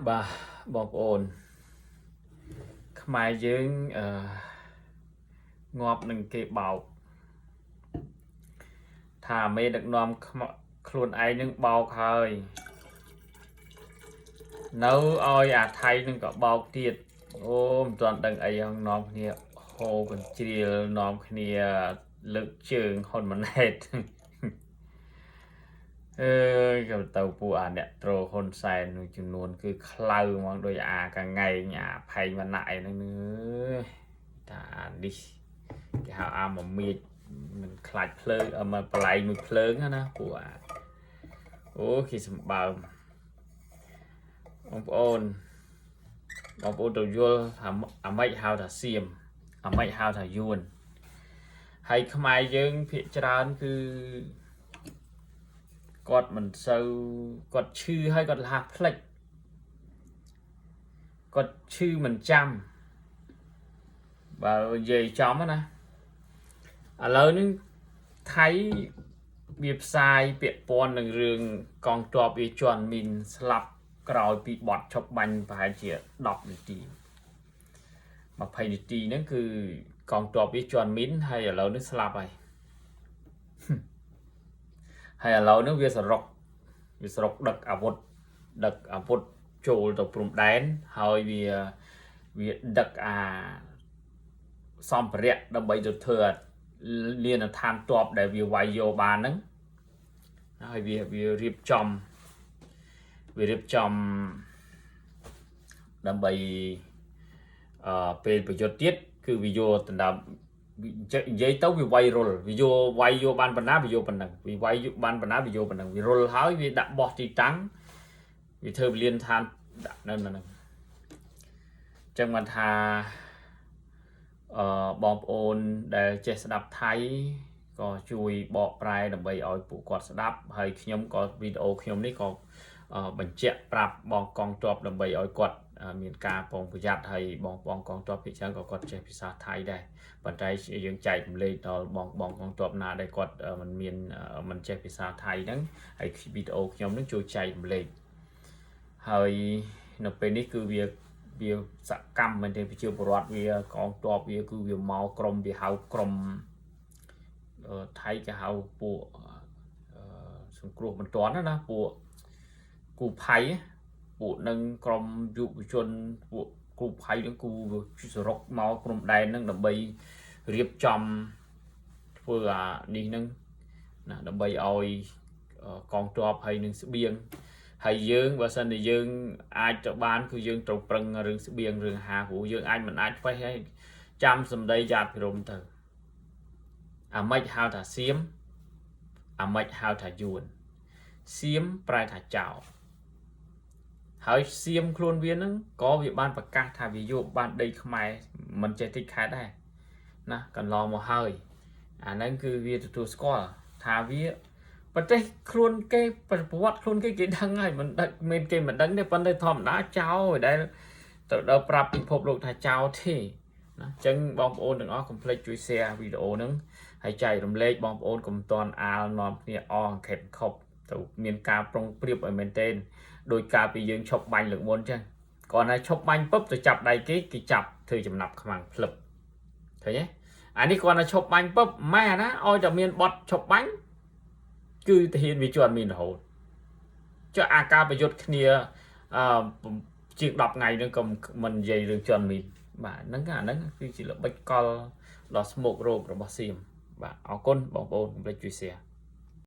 បាទបងប្អូនខ្មែរយើងងាប់នឹងគេបោកថាមេដឹកនាំខ្លួនឯងនឹងបោកហើយនៅឲ្យអាថៃនឹងក៏បោកទៀតអូមិនទាន់ដឹងអីហងនាំគ្នាហូកញ្ជ្រៀលនាំគ្នាលើកជើងហ៊ុនម៉ាណែតក៏ទៅពួកអាអ្នកត្រហ៊ុនសែនមួយចំនួនគឺខ្លៅហ្មងដោយអាកងៃអាផែងវណ្ណៈអីហ្នឹងតានេះគេហៅអាមមៀចមិនខ្លាចភ្លើងមកបល័យមួយភ្លើងណាពួកអូគេសម្បើមបងប្អូនទៅយល់ថាអាម៉េចហៅថាសៀមអាម៉េចហៅថាយួនហើយខ្មែរយើងភាគច្រើនគឺគាត់មិនសូវគាត់ឈឺហើយគាត់លះផ្លិចគាត់ឈឺមិនចាំបើនិយាយចំណាឥឡូវនេះថៃវាផ្សាយពាក់ព័ន្ធនឹងរឿងកងទ័ពវាជន់មីនស្លាប់ក្រោយពីបត់ឈប់បាញ់ប្រហែលជា10នាទី20នាទីហ្នឹងគឺកងទ័ពវាជន់មីនហើយឥឡូវនេះស្លាប់ហើយឥឡូវនេះវាសរុកដឹកអាវុធចូលទៅព្រំដែនហើយវាដឹកអាសម្ភារៈដើម្បីទៅធ្វើលានដ្ឋានទ័ពដែលវាវាយយកបានហ្នឹងហើយវារៀបចំដើម្បីពេលប្រយុទ្ធទៀតគឺវាយកដណ្ដើមនិយាយទៅវាវាយរុលវាយកបានប៉ុណ្ណាវាយកប៉ុណ្ណឹងវាវាយបានប៉ុណ្ណាវាយកប៉ុណ្ណឹងវារុលហើយវាដាក់បោះទីតាំងវាធ្វើលានដ្ឋានដាក់នៅហ្នឹងចឹងបានថាបងប្អូនដែលចេះស្ដាប់ថៃក៏ជួយបកប្រែដើម្បីឲ្យពួកគាត់ស្ដាប់ហើយខ្ញុំក៏វីដេអូខ្ញុំនេះក៏បញ្ជាក់ប្រាប់បងកងទ័ពដើម្បីឲ្យគាត់មានការប្រុងប្រយ័ត្នហើយបងកងទ័ពភាគច្រើនក៏គាត់ចេះភាសាថៃដែរប៉ុន្តែយើងចែករំលែកដល់បងកងទ័ពណាដែលគាត់មិនចេះភាសាថៃហ្នឹងហើយវីដេអូខ្ញុំនឹងជួយចែករំលែកហើយនៅពេលនេះគឺវាសកម្មមែនទេប្រជាពលរដ្ឋវាកងទ័ពវាគឺវាមកក្រុមវាហៅក្រុមថៃគេហៅពួកសង្គ្រោះបន្ទាន់ណាពួកគូផៃពួកនឹងក្រុមយុវជនពួកគូផៃនឹងគូសរុកមកព្រំដែននឹងដើម្បីរៀបចំធ្វើអានេះនឹងណាដើម្បីឲ្យកងទ័ពហើយនឹងស្បៀងហើយយើងបើសិនជាយើងអាចទៅបានគឺយើងត្រូវប្រឹងរឿងស្បៀងរឿងហាព្រោះយើងមិនអាចផ្េះហើយចាំសម្ដីយ៉ាតពិរមទៅអាម៉េចហៅថាសៀមអាម៉េចហៅថាយួនសៀមប្រែថាចោលហើយសៀមខ្លួនវានឹងក៏វាបានប្រកាសថាវាយកបានដីខ្មែរមិនចេះតិចខែដែរណាកន្លងមកហើយអាហ្នឹងគឺវាទទួលស្គាល់ថាវាប្រទេសខ្លួនគេប្រវត្តិខ្លួនគេដឹងហើយមិនដឹងមានគេមិនដឹងទេប៉ុន្តែធម្មតាចោលដែលទៅដល់ប្រាប់ពិភពលោកថាចោលទេណាអញ្ចឹងបងប្អូនទាំងអស់កុំភ្លេចជួយ share វីដេអូហ្នឹងហើយចែករំលែកបងប្អូនកុំតន់អាលនាំគ្នាអង្ខេតខប់ទៅមានការប្រុងប្រៀបឲ្យមែនទែនដោយការពីយើងឈប់បាញ់លើកមុនអញ្ចឹងគាត់ថាឈប់បាញ់ពុបទៅចាប់ដៃគេចាប់ធ្វើចំណាប់ខ្មាំងភ្លឹបឃើញទេអានេះគាត់ថាឈប់បាញ់ពុបម៉ែណាឲ្យតែមានបត់ឈប់បាញ់គឺទាហានវាជាន់មានរហូតចុះអាការប្រយុទ្ធគ្នាជាង10ថ្ងៃហ្នឹងក៏មិននិយាយរឿងជាន់មានបាទហ្នឹងអាហ្នឹងគឺជាល្បិចកលដ៏ស្មុគរោគរបស់សៀមបាទអរគុណបងប្អូនកុំភ្លេចជួយ share